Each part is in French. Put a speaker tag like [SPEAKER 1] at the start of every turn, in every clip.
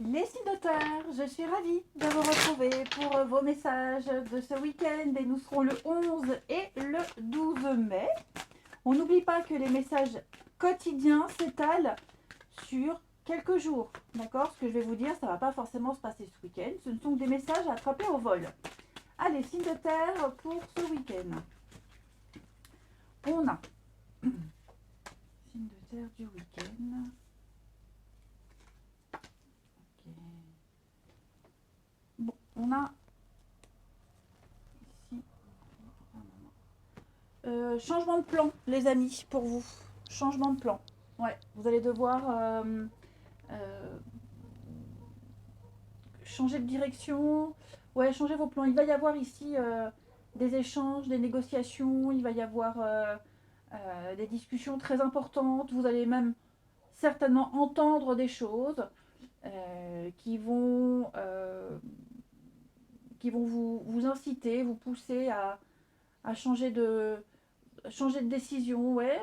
[SPEAKER 1] Les signes de terre, je suis ravie de vous retrouver pour vos messages de ce week-end et nous serons le 11 et le 12 mai. On n'oublie pas que les messages quotidiens s'étalent sur quelques jours. D'accord? Ce que je vais vous dire, ça ne va pas forcément se passer ce week-end. Ce ne sont que des messages à attraper au vol. Allez, signes de terre pour ce week-end. On a signe de terre du week-end. Ok. Bon, on a ici changement de plan, les amis, pour vous. Changement de plan. Ouais, vous allez devoir euh, changer de direction. Ouais, changer vos plans. Il va y avoir ici des échanges, des négociations. Il va y avoir des discussions très importantes. Vous allez même certainement entendre des choses qui vont vous inciter, vous pousser à changer de décision. Ouais.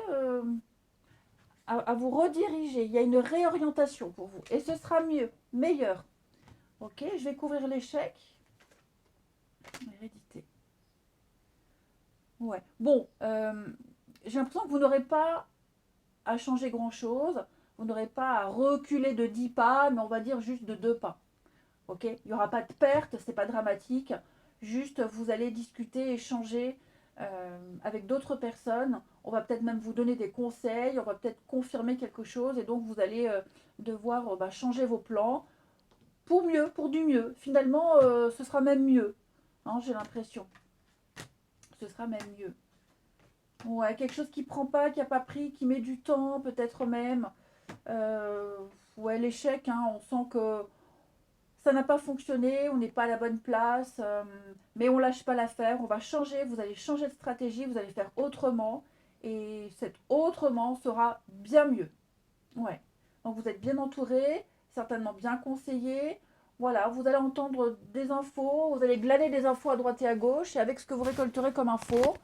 [SPEAKER 1] À vous rediriger. Il y a une réorientation pour vous. Et ce sera mieux, meilleur. Ok, je vais couvrir l'échec. Hérédité. Ouais. Bon, j'ai l'impression que vous n'aurez pas à changer grand-chose. Vous n'aurez pas à reculer de 10 pas, mais on va dire juste de 2 pas. Ok, il n'y aura pas de perte, c'est pas dramatique. Juste, vous allez discuter, échanger avec d'autres personnes. On va peut-être même vous donner des conseils, on va peut-être confirmer quelque chose, et donc vous allez devoir changer vos plans pour mieux, pour du mieux. Finalement, ce sera même mieux. Hein, j'ai l'impression. Ce sera même mieux. Ouais, quelque chose qui prend pas, qui a pas pris, qui met du temps, peut-être même. Euh, ouais, l'échec, hein, on sent que ça n'a pas fonctionné, on n'est pas à la bonne place, mais on lâche pas l'affaire, on va changer, vous allez changer de stratégie, vous allez faire autrement, et cet autrement sera bien mieux. Ouais. Donc vous êtes bien entouré, certainement bien conseillé. Voilà, vous allez entendre des infos, vous allez glaner des infos à droite et à gauche, et avec ce que vous récolterez comme infos,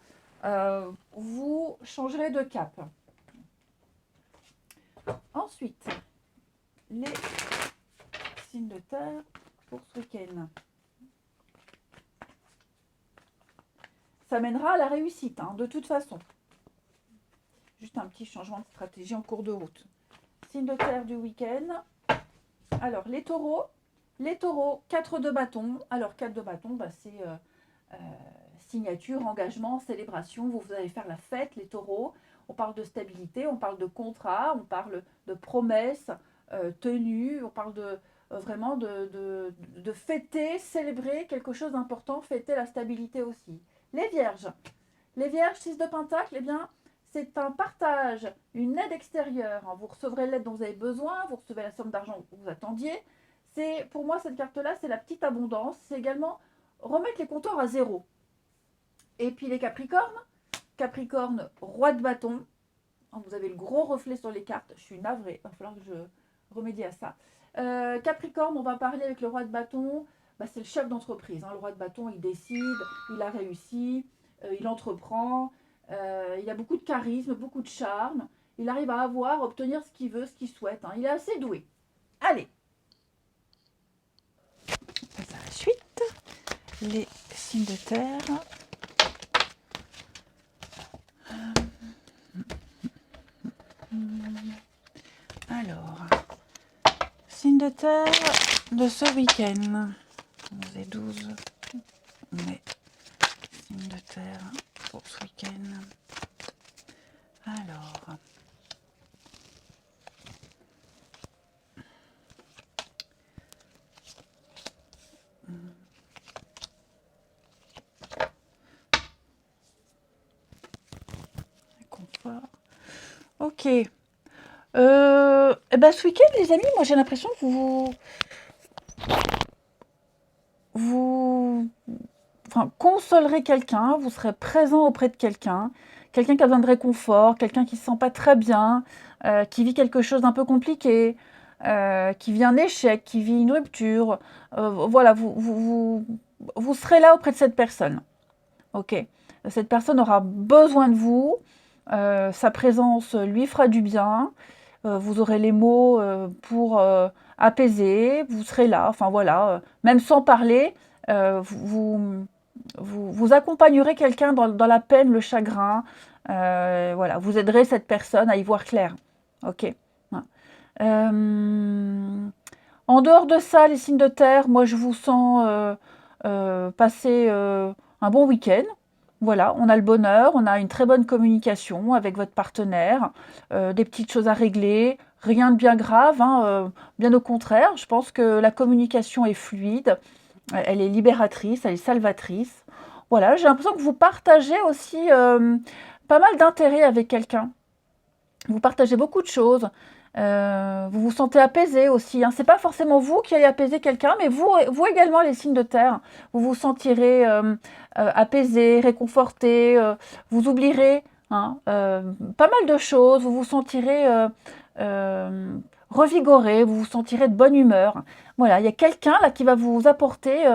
[SPEAKER 1] vous changerez de cap. Ensuite, les signes de terre pour ce week-end. Ça mènera à la réussite, hein, de toute façon. Juste un petit changement de stratégie en cours de route. Signe de terre du week-end. Alors, les taureaux, 4 de bâton. Alors, 4 de bâton, c'est signature, engagement, célébration. Vous allez faire la fête, les taureaux. On parle de stabilité, on parle de contrat, on parle de promesses tenues, on parle vraiment de fêter, célébrer quelque chose d'important, fêter la stabilité aussi. Les vierges, 6 de pentacle, eh bien, c'est un partage, une aide extérieure. Vous recevrez l'aide dont vous avez besoin, vous recevez la somme d'argent que vous attendiez. C'est, pour moi, cette carte-là, c'est la petite abondance. C'est également remettre les compteurs à zéro. Et puis les Capricorne, roi de bâton. Vous avez le gros reflet sur les cartes. Je suis navrée, il va falloir que je remédie à ça. Capricorne, on va parler avec le roi de bâton. C'est le chef d'entreprise. Le roi de bâton, il décide, il a réussi, il entreprend, il a beaucoup de charisme, beaucoup de charme. Il arrive à obtenir ce qu'il veut, ce qu'il souhaite. Il est assez doué. Allez, on passe à la suite. Les signes de terre. Alors, signes de terre de ce week-end. 11 et 12 mai. Signe de terre pour ce week-end. Alors. Confort. Ok. Ce week-end, les amis, moi j'ai l'impression que vous consolerez quelqu'un, vous serez présent auprès de quelqu'un, quelqu'un qui a besoin de réconfort, quelqu'un qui ne se sent pas très bien, qui vit quelque chose d'un peu compliqué, qui vit un échec, qui vit une rupture. Voilà, vous serez là auprès de cette personne. Ok. Cette personne aura besoin de vous, sa présence lui fera du bien. vous aurez les mots pour apaiser, vous serez là, enfin voilà, même sans parler, vous accompagnerez quelqu'un dans la peine, le chagrin, voilà, vous aiderez cette personne à y voir clair. Ok. En dehors de ça, les signes de terre, moi je vous sens passer un bon week-end. Voilà, on a le bonheur, on a une très bonne communication avec votre partenaire, des petites choses à régler, rien de bien grave, hein, bien au contraire. Je pense que la communication est fluide, elle est libératrice, elle est salvatrice. Voilà, j'ai l'impression que vous partagez aussi pas mal d'intérêts avec quelqu'un. Vous partagez beaucoup de choses. Vous vous sentez apaisé aussi. Hein. Ce n'est pas forcément vous qui allez apaiser quelqu'un, mais vous également, les signes de terre. Vous vous sentirez apaisé, réconforté. Vous oublierez hein, pas mal de choses. Vous vous sentirez revigoré. Vous vous sentirez de bonne humeur. Voilà, il y a quelqu'un là qui va vous apporter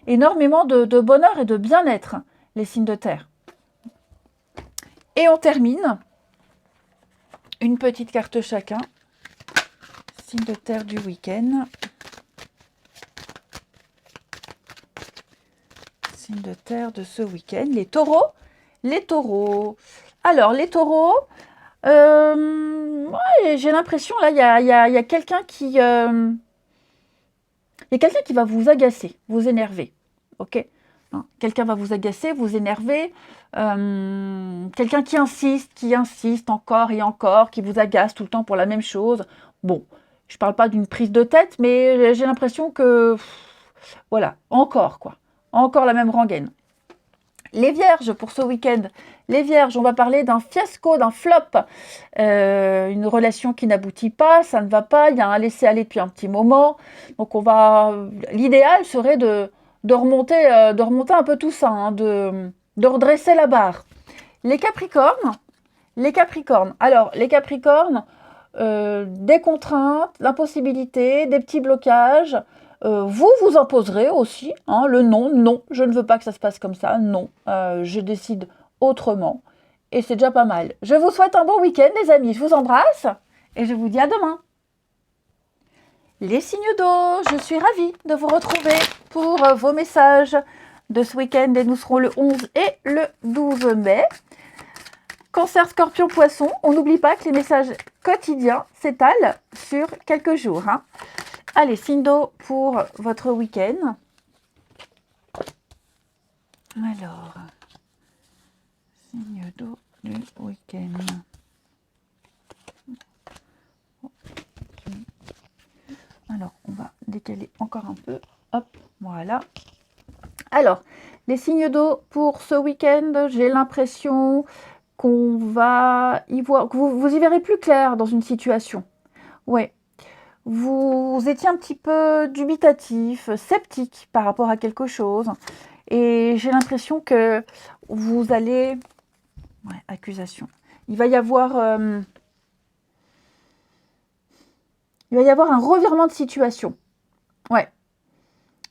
[SPEAKER 1] énormément de bonheur et de bien-être, les signes de terre. Et on termine. Une petite carte chacun. Signe de terre du week-end. Signe de terre de ce week-end. Les taureaux. Les taureaux. Alors, les taureaux, ouais, j'ai l'impression, là, il y a quelqu'un qui... il y a quelqu'un qui va vous agacer, vous énerver. Ok, quelqu'un va vous agacer, vous énerver. Quelqu'un qui insiste encore et encore, qui vous agace tout le temps pour la même chose. Bon, je ne parle pas d'une prise de tête, mais j'ai l'impression que, voilà, encore quoi. Encore la même rengaine. Les vierges, pour ce week-end, les vierges, on va parler d'un fiasco, d'un flop. Une relation qui n'aboutit pas, ça ne va pas, il y a un laisser-aller depuis un petit moment. Donc l'idéal serait de remonter un peu tout ça, hein, de redresser la barre. Les Capricornes. Alors, les Capricornes, des contraintes, l'impossibilité, des petits blocages. Vous imposerez aussi hein, le non. Non, je ne veux pas que ça se passe comme ça. Non, je décide autrement. Et c'est déjà pas mal. Je vous souhaite un bon week-end, les amis. Je vous embrasse et je vous dis à demain. Les signes d'eau, je suis ravie de vous retrouver pour vos messages de ce week-end. Et nous serons le 11 et le 12 mai. Cancer, Scorpion, Poisson, on n'oublie pas que les messages quotidiens s'étalent sur quelques jours. Hein. Allez, signe d'eau pour votre week-end. Alors, signe d'eau du week-end. Alors, on va décaler encore un peu. Hop, voilà. Alors, les signes d'eau pour ce week-end, j'ai l'impression qu'on va y voir, que vous y verrez plus clair dans une situation. Ouais. Vous étiez un petit peu dubitatif, sceptique par rapport à quelque chose. Et j'ai l'impression que vous allez... Ouais, accusation. Il va y avoir un revirement de situation. Ouais.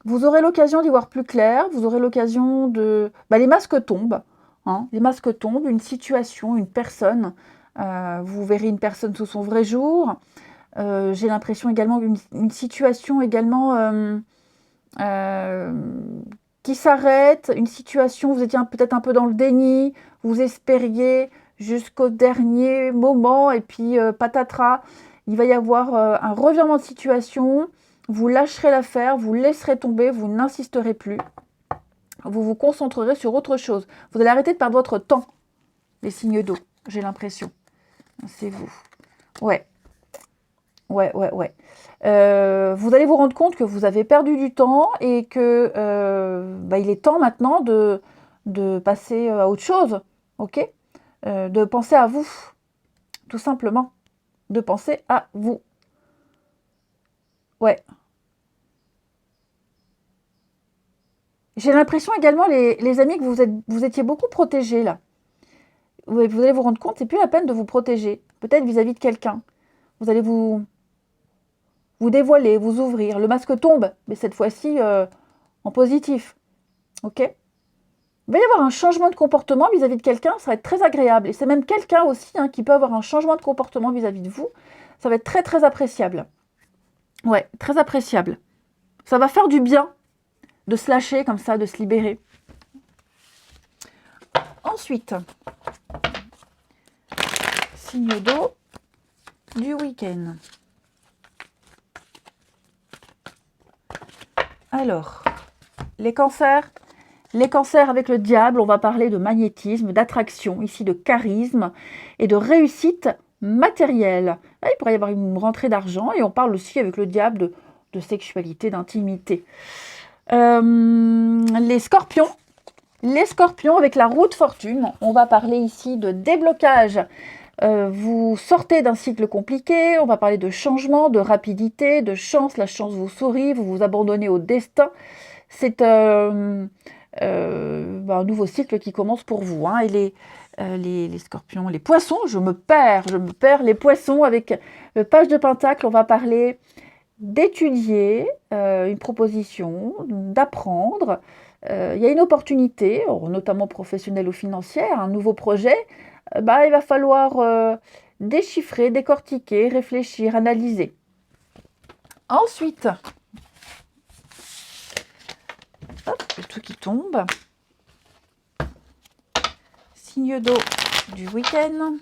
[SPEAKER 1] Vous aurez l'occasion d'y voir plus clair. Vous aurez l'occasion de... les masques tombent. Hein, les masques tombent. Une situation, une personne. Vous verrez une personne sous son vrai jour. J'ai l'impression également d'une situation également qui s'arrête, une situation, vous étiez peut-être un peu dans le déni, vous espériez jusqu'au dernier moment et puis patatras, il va y avoir un revirement de situation, vous lâcherez l'affaire, vous laisserez tomber, vous n'insisterez plus, vous vous concentrerez sur autre chose. Vous allez arrêter de perdre votre temps, les signes d'eau, j'ai l'impression. C'est vous. Ouais. Ouais. Vous allez vous rendre compte que vous avez perdu du temps et que il est temps maintenant de passer à autre chose, ok, de penser à vous, tout simplement, de penser à vous. Ouais. J'ai l'impression également, les amis, que vous étiez beaucoup protégés là. Vous allez vous rendre compte, c'est plus la peine de vous protéger, peut-être vis-à-vis de quelqu'un. Vous allez vous dévoiler, vous ouvrir. Le masque tombe, mais cette fois-ci en positif. Ok ? Il va y avoir un changement de comportement vis-à-vis de quelqu'un, ça va être très agréable. Et c'est même quelqu'un aussi hein, qui peut avoir un changement de comportement vis-à-vis de vous. ça va être très très appréciable. Ouais, très appréciable. Ça va faire du bien de se lâcher comme ça, de se libérer. Ensuite, signe d'eau du week-end. Alors, les cancers avec le diable, on va parler de magnétisme, d'attraction, ici de charisme et de réussite matérielle. Là, il pourrait y avoir une rentrée d'argent et on parle aussi avec le diable de sexualité, d'intimité. Les scorpions avec la roue de fortune, on va parler ici de déblocage. Vous sortez d'un cycle compliqué, on va parler de changement, de rapidité, de chance, la chance vous sourit, vous vous abandonnez au destin. C'est un nouveau cycle qui commence pour vous. Hein. Et les scorpions, les poissons, je me perds, les poissons avec le page de pentacle, on va parler d'étudier une proposition, d'apprendre. Il y a une opportunité, notamment professionnelle ou financière, un nouveau projet. Il va falloir déchiffrer, décortiquer, réfléchir, analyser. Ensuite, hop, le tout qui tombe. Signe d'eau du week-end.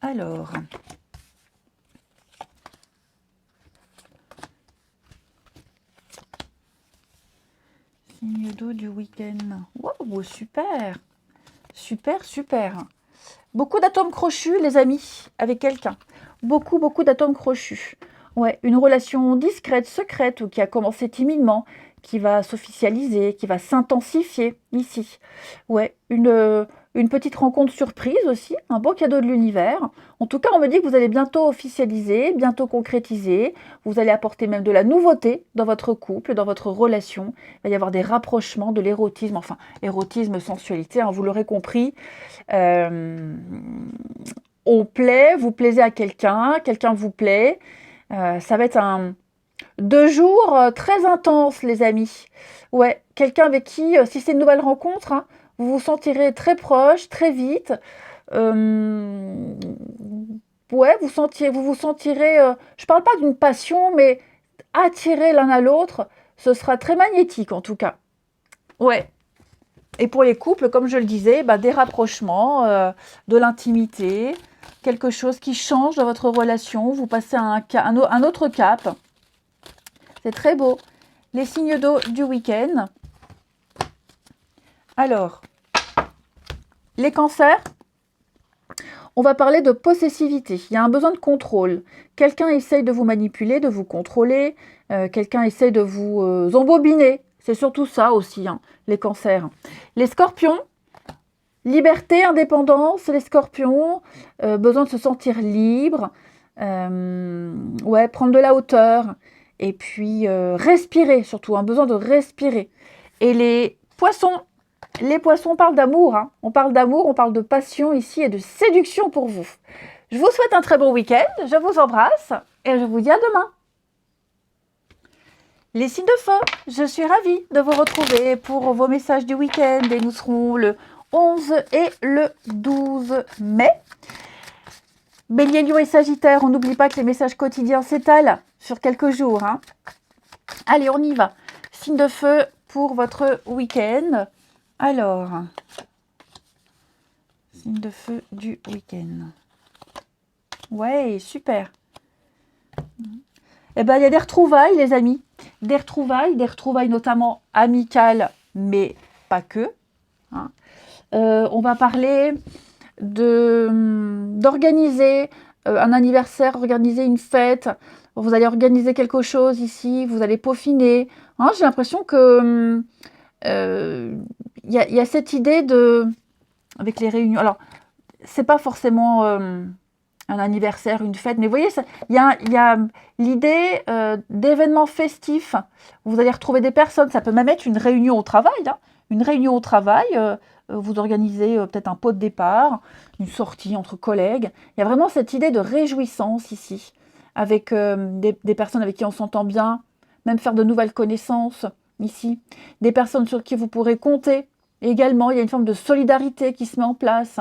[SPEAKER 1] Alors, signe d'eau du week-end. Wow, super. Super, super. Beaucoup d'atomes crochus, les amis, avec quelqu'un. Beaucoup d'atomes crochus. Ouais, une relation discrète, secrète, ou qui a commencé timidement, qui va s'officialiser, qui va s'intensifier ici. Ouais, une petite rencontre surprise aussi, un beau cadeau de l'univers. En tout cas, on me dit que vous allez bientôt officialiser, bientôt concrétiser. Vous allez apporter même de la nouveauté dans votre couple, dans votre relation. Il va y avoir des rapprochements, de l'érotisme, enfin, érotisme, sensualité, hein, vous l'aurez compris. On plaît, vous plaisez à quelqu'un, quelqu'un vous plaît. Ça va être 2 jours très intenses, les amis. Ouais, quelqu'un avec qui, si c'est une nouvelle rencontre, hein, vous vous sentirez très proche, très vite. Ouais, vous vous sentirez, je parle pas d'une passion, mais attirés l'un à l'autre, ce sera très magnétique en tout cas. Ouais. Et pour les couples, comme je le disais, des rapprochements, de l'intimité, quelque chose qui change dans votre relation, vous passez à un autre cap. C'est très beau. Les signes d'eau du week-end. Alors, les cancers, on va parler de possessivité. Il y a un besoin de contrôle. Quelqu'un essaye de vous manipuler, de vous contrôler. Quelqu'un essaye de vous embobiner. C'est surtout ça aussi, hein, les cancers. Les scorpions, liberté, indépendance, les scorpions, besoin de se sentir libre. Ouais, prendre de la hauteur. Et puis, respirer surtout, un besoin de respirer. Et les poissons parlent d'amour. Hein. On parle d'amour, on parle de passion ici et de séduction pour vous. Je vous souhaite un très bon week-end, je vous embrasse et je vous dis à demain. Les signes de feu, je suis ravie de vous retrouver pour vos messages du week-end et nous serons le 11 et le 12 mai. Bélier, Lion et Sagittaire, on n'oublie pas que les messages quotidiens s'étalent sur quelques jours. Hein. Allez, on y va. Signe de feu pour votre week-end. Alors, signe de feu du week-end. Ouais, super. Eh bien, il y a des retrouvailles, les amis. Des retrouvailles notamment amicales, mais pas que. Hein. On va parler d'organiser un anniversaire, organiser une fête. Vous allez organiser quelque chose ici, vous allez peaufiner. Hein, j'ai l'impression que y a cette idée avec les réunions. Alors, c'est pas forcément un anniversaire, une fête, mais vous voyez, il y a l'idée d'événements festifs. Vous allez retrouver des personnes, ça peut même être une réunion au travail. Hein, une réunion au travail, vous organisez peut-être un pot de départ, une sortie entre collègues. Il y a vraiment cette idée de réjouissance ici, avec des personnes avec qui on s'entend bien, même faire de nouvelles connaissances ici, des personnes sur qui vous pourrez compter également, il y a une forme de solidarité qui se met en place.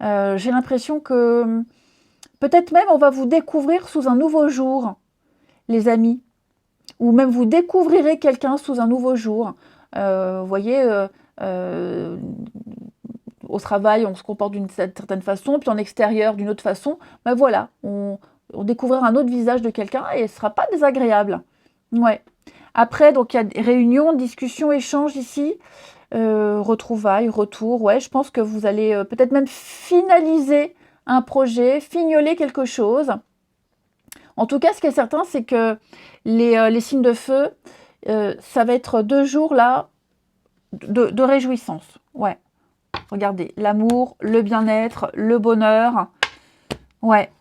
[SPEAKER 1] J'ai l'impression que peut-être même on va vous découvrir sous un nouveau jour, les amis. Ou même vous découvrirez quelqu'un sous un nouveau jour. Vous voyez, au travail, on se comporte d'une certaine façon, puis en extérieur, d'une autre façon. Ben voilà, on découvrira un autre visage de quelqu'un et ce ne sera pas désagréable. Ouais. Après, donc il y a des réunions, discussions, échanges ici. Retrouvailles, retour. Ouais, je pense que vous allez peut-être même finaliser un projet, fignoler quelque chose. En tout cas, ce qui est certain, c'est que les signes de feu, ça va être 2 jours là de réjouissance. Ouais. Regardez, l'amour, le bien-être, le bonheur. Ouais.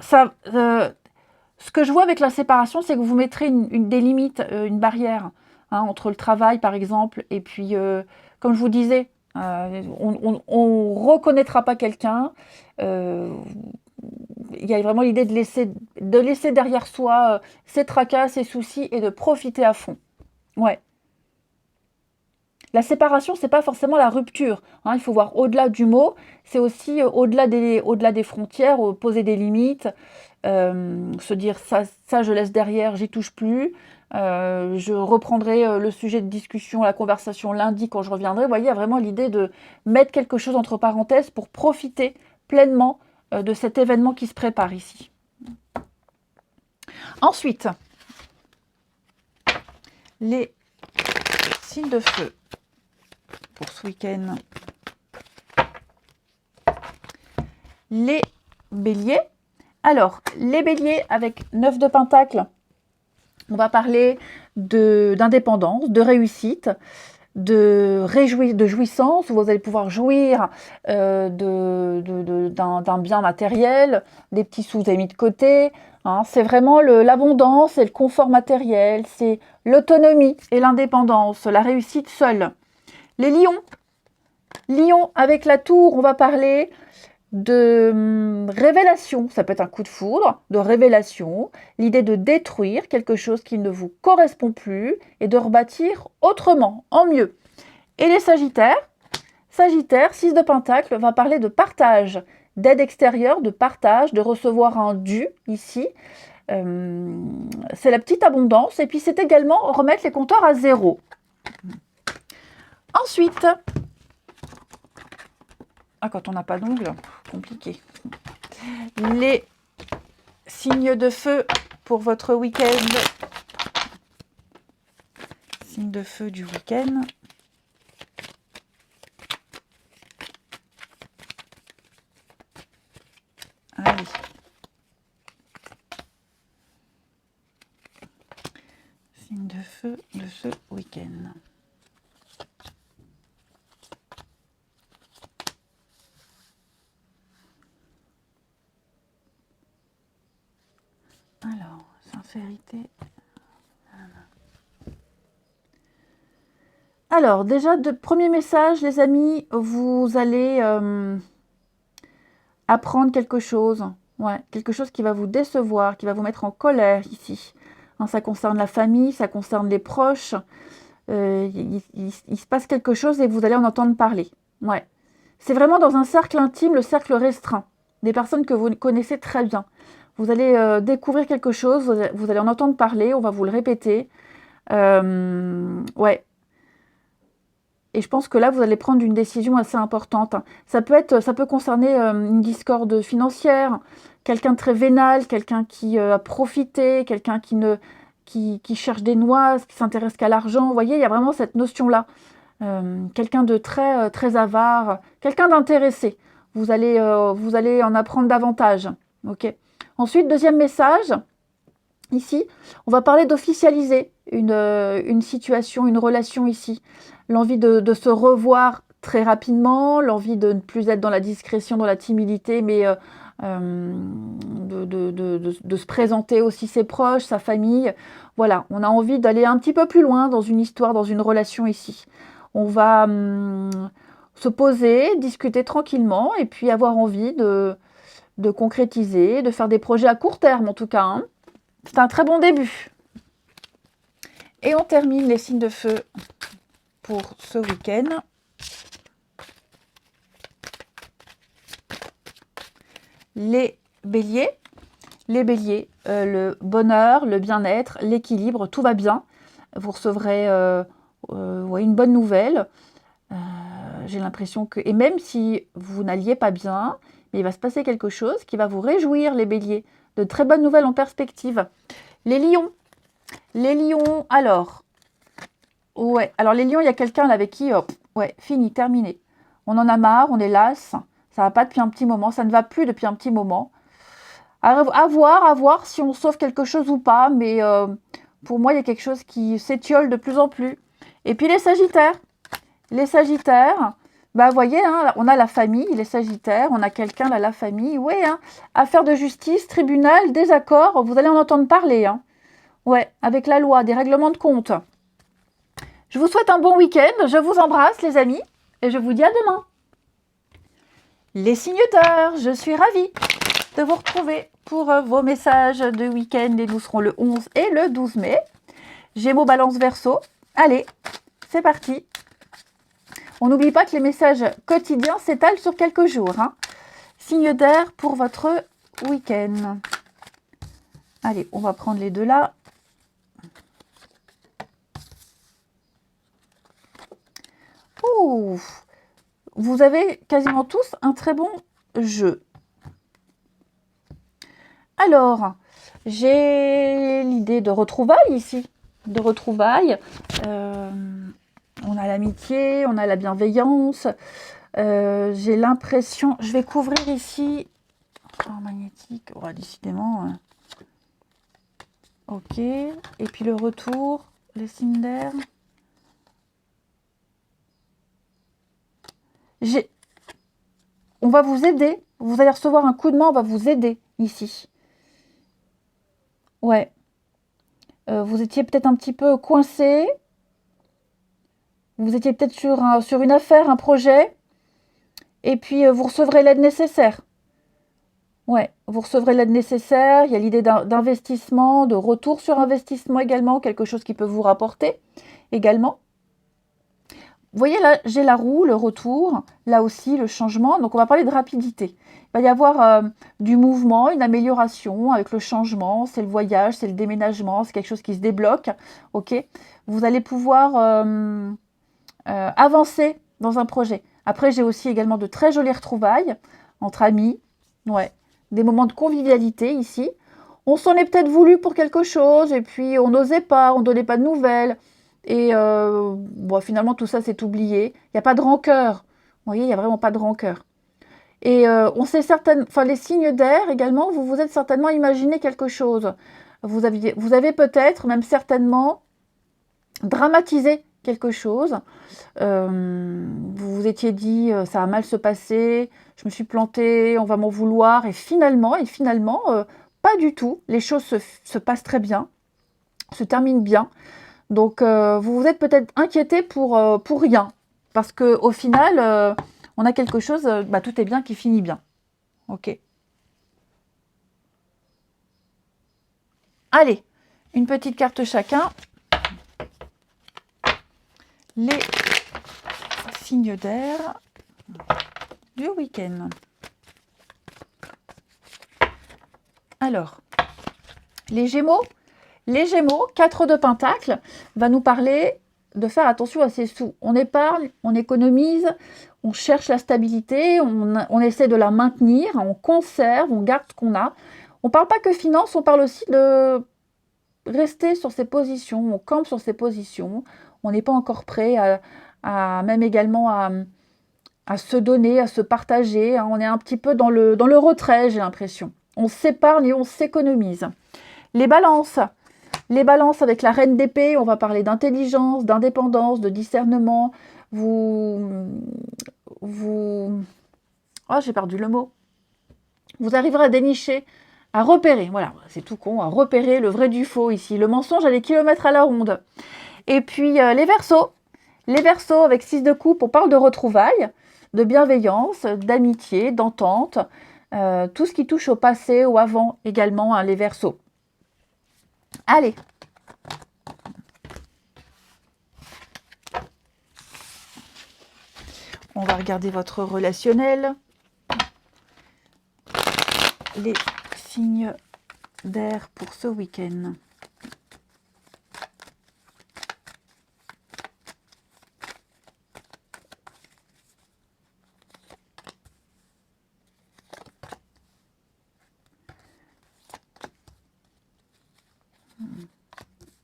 [SPEAKER 1] Ça, ce que je vois avec la séparation, c'est que vous mettrez des limites, une barrière hein, entre le travail, par exemple, et puis, comme je vous disais, on ne reconnaîtra pas quelqu'un. Il y a vraiment l'idée de laisser derrière soi ses tracas, ses soucis et de profiter à fond. Ouais. La séparation, c'est pas forcément la rupture. Hein, il faut voir au-delà du mot. C'est aussi au-delà des frontières, poser des limites, se dire ça je laisse derrière, j'y touche plus. Je reprendrai le sujet de discussion, la conversation lundi quand je reviendrai. Vous voyez, il y a vraiment l'idée de mettre quelque chose entre parenthèses pour profiter pleinement de cet événement qui se prépare ici. Ensuite, les signes de feu pour ce week-end. Les béliers. Alors, les béliers avec 9 de pentacles, on va parler d'indépendance, de réussite, de jouissance, où vous allez pouvoir jouir d'un bien matériel, des petits sous mis de côté. Hein. C'est vraiment l'abondance et le confort matériel, c'est l'autonomie et l'indépendance, la réussite seule. Les lions. Lions avec la tour, on va parler de révélation, ça peut être un coup de foudre, de révélation, l'idée de détruire quelque chose qui ne vous correspond plus et de rebâtir autrement, en mieux. Et les sagittaires, 6 de pentacle, va parler de partage, d'aide extérieure, de partage, de recevoir un dû ici. C'est la petite abondance et puis c'est également remettre les compteurs à zéro. Ensuite, quand on n'a pas d'ongles, compliqué. Les signes de feu pour votre week-end. Signes de feu du week-end. Allez. Signes de feu de ce week-end. Alors, sincérité. Alors, déjà, premier message, les amis, vous allez apprendre quelque chose. Ouais, quelque chose qui va vous décevoir, qui va vous mettre en colère ici. Hein, ça concerne la famille, ça concerne les proches. Il se passe quelque chose et vous allez en entendre parler. Ouais. C'est vraiment dans un cercle intime, le cercle restreint. Des personnes que vous connaissez très bien. Vous allez découvrir quelque chose, vous allez en entendre parler, on va vous le répéter. Ouais. Et je pense que là, vous allez prendre une décision assez importante. Ça peut concerner une discorde financière, quelqu'un de très vénal, quelqu'un qui a profité, quelqu'un qui cherche des noix, qui s'intéresse qu'à l'argent. Vous voyez, il y a vraiment cette notion-là. Quelqu'un de très, très avare, quelqu'un d'intéressé. Vous allez en apprendre davantage. Okay. Ensuite, deuxième message, ici, on va parler d'officialiser une situation, une relation ici. L'envie de se revoir très rapidement, l'envie de ne plus être dans la discrétion, dans la timidité, mais de se présenter aussi ses proches, sa famille. Voilà, on a envie d'aller un petit peu plus loin dans une histoire, dans une relation ici. On va se poser, discuter tranquillement et puis avoir envie de concrétiser, de faire des projets à court terme en tout cas. Hein. C'est un très bon début. Et on termine les signes de feu pour ce week-end. Les béliers, le bonheur, le bien-être, l'équilibre, tout va bien. Vous recevrez une bonne nouvelle. J'ai l'impression que, et même si vous n'alliez pas bien, il va se passer quelque chose qui va vous réjouir, les béliers. De très bonnes nouvelles en perspective. Les lions, alors, ouais, alors les lions, il y a quelqu'un avec qui, fini, terminé. On en a marre, on est las, ça va pas depuis un petit moment, ça ne va plus depuis un petit moment. À voir si on sauve quelque chose ou pas, mais pour moi, il y a quelque chose qui s'étiole de plus en plus. Et puis les sagittaires, vous voyez, hein, on a la famille, les sagittaires, on a quelqu'un là, la famille, ouais, hein, affaire de justice, tribunal, désaccord, vous allez en entendre parler, hein. Ouais, avec la loi, des règlements de compte. Je vous souhaite un bon week-end, je vous embrasse les amis, et je vous dis à demain. Les signateurs, je suis ravie de vous retrouver pour vos messages de week-end, et nous serons le 11 et le 12 mai. Gémeaux, Balance, Verseau, allez, c'est parti. On n'oublie pas que les messages quotidiens s'étalent sur quelques jours. Hein. Signe d'air pour votre week-end. Allez, on va prendre les deux là. Ouh, vous avez quasiment tous un très bon jeu. Alors, j'ai l'idée de retrouvailles ici. De retrouvailles. On a l'amitié, on a la bienveillance. J'ai l'impression... Je vais couvrir ici... Oh, magnétique. Oh, décidément. Ok. Et puis le retour. Les signes d'air. On va vous aider. Vous allez recevoir un coup de main. On va vous aider ici. Ouais. Vous étiez peut-être un petit peu coincé. Vous étiez peut-être sur une affaire, un projet. Et puis, vous recevrez l'aide nécessaire. Ouais, vous recevrez l'aide nécessaire. Il y a l'idée d'investissement, de retour sur investissement également. Quelque chose qui peut vous rapporter également. Vous voyez là, j'ai la roue, le retour. Là aussi, le changement. Donc, on va parler de rapidité. Il va y avoir du mouvement, une amélioration avec le changement. C'est le voyage, c'est le déménagement. C'est quelque chose qui se débloque. Ok. Vous allez pouvoir... avancer dans un projet. Après, j'ai aussi également de très jolies retrouvailles entre amis. Ouais, des moments de convivialité ici. On s'en est peut-être voulu pour quelque chose et puis on n'osait pas, on ne donnait pas de nouvelles. Et finalement, tout ça, c'est oublié. Il n'y a pas de rancœur. Vous voyez, il n'y a vraiment pas de rancœur. Et on sait les signes d'air également, vous vous êtes certainement imaginé quelque chose. Vous avez peut-être, même certainement, dramatisé quelque chose. Vous vous étiez dit ça va mal se passer, je me suis plantée, on va m'en vouloir, et finalement pas du tout. Les choses se passent très bien, se terminent bien. Donc vous vous êtes peut-être inquiété pour rien, parce que au final on a quelque chose, tout est bien qui finit bien. Ok. Allez, une petite carte chacun. Les signes d'air du week-end. Alors, les Gémeaux, 4 de Pentacle, va nous parler de faire attention à ses sous. On épargne, on économise, on cherche la stabilité, on essaie de la maintenir, on conserve, on garde ce qu'on a. On ne parle pas que finance, on parle aussi de rester sur ses positions, on campe sur ses positions. On n'est pas encore prêt même également à se donner, à se partager. Hein. On est un petit peu dans le retrait, j'ai l'impression. On s'épargne et on s'économise. Les balances avec la reine d'épée, on va parler d'intelligence, d'indépendance, de discernement. J'ai perdu le mot. Vous arriverez à dénicher, à repérer, voilà, c'est tout con, à repérer le vrai du faux ici. Le mensonge à des kilomètres à la ronde. Et puis les Verseaux. Les Verseaux avec 6 de coupe, on parle de retrouvailles, de bienveillance, d'amitié, d'entente. Tout ce qui touche au passé, au avant également, hein, les Verseaux. Allez. On va regarder votre relationnel. Les signes d'air pour ce week-end.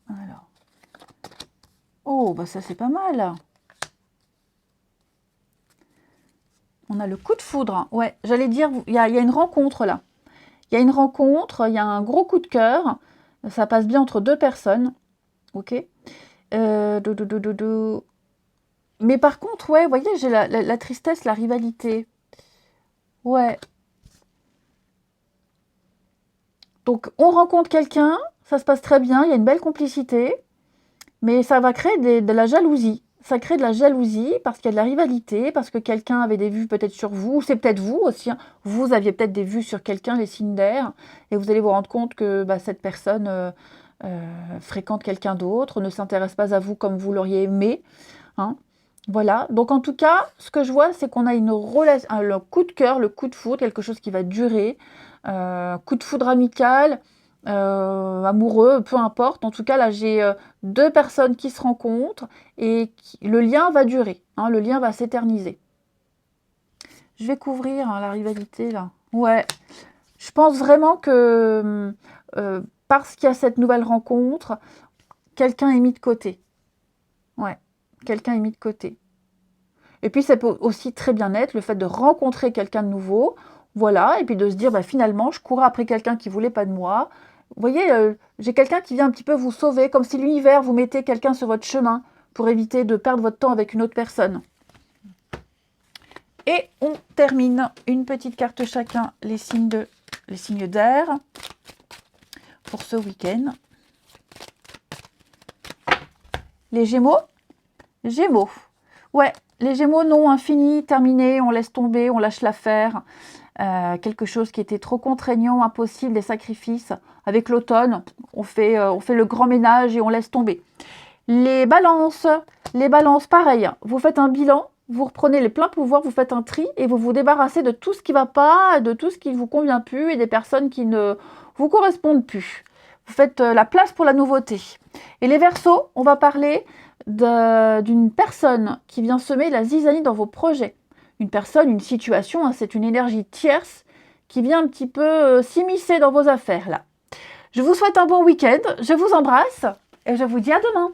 [SPEAKER 1] Alors. Oh, bah ça c'est pas mal. On a le coup de foudre. Ouais, j'allais dire, il y a une rencontre là. Il y a une rencontre, il y a un gros coup de cœur. Ça passe bien entre deux personnes. Ok. Mais par contre, ouais, vous voyez, j'ai la tristesse, la rivalité. Ouais. Donc, on rencontre quelqu'un, ça se passe très bien, il y a une belle complicité, mais ça va créer de la jalousie. Ça crée de la jalousie parce qu'il y a de la rivalité, parce que quelqu'un avait des vues peut-être sur vous, ou c'est peut-être vous aussi, hein. Vous aviez peut-être des vues sur quelqu'un, les signes d'air, et vous allez vous rendre compte que bah, cette personne fréquente quelqu'un d'autre, ne s'intéresse pas à vous comme vous l'auriez aimé, hein. Voilà, donc en tout cas, ce que je vois, c'est qu'on a une relation, le coup de cœur, le coup de foudre, quelque chose qui va durer, coup de foudre amical, amoureux, peu importe. En tout cas, là, j'ai deux personnes qui se rencontrent et le lien va durer, hein, le lien va s'éterniser. Je vais couvrir hein, la rivalité, là. Ouais, je pense vraiment que parce qu'il y a cette nouvelle rencontre, quelqu'un est mis de côté. Ouais, quelqu'un est mis de côté. Et puis, ça peut aussi très bien être le fait de rencontrer quelqu'un de nouveau, voilà, et puis de se dire, bah, finalement, je courais après quelqu'un qui ne voulait pas de moi. Vous voyez, j'ai quelqu'un qui vient un petit peu vous sauver, comme si l'univers vous mettait quelqu'un sur votre chemin pour éviter de perdre votre temps avec une autre personne. Et on termine une petite carte chacun, les signes d'air pour ce week-end. Les Gémeaux. Gémeaux. Ouais, les Gémeaux, non, infini, terminé, on laisse tomber, on lâche l'affaire. Quelque chose qui était trop contraignant, impossible, des sacrifices. Avec l'automne, on fait le grand ménage et on laisse tomber. Les balances, pareil, vous faites un bilan, vous reprenez les pleins pouvoirs, vous faites un tri et vous vous débarrassez de tout ce qui ne va pas, de tout ce qui ne vous convient plus et des personnes qui ne vous correspondent plus. Vous faites la place pour la nouveauté. Et les Verseaux, on va parler d'une personne qui vient semer la zizanie dans vos projets. Une personne, une situation, hein, c'est une énergie tierce qui vient un petit peu s'immiscer dans vos affaires là. Je vous souhaite un bon week-end, je vous embrasse et je vous dis à demain.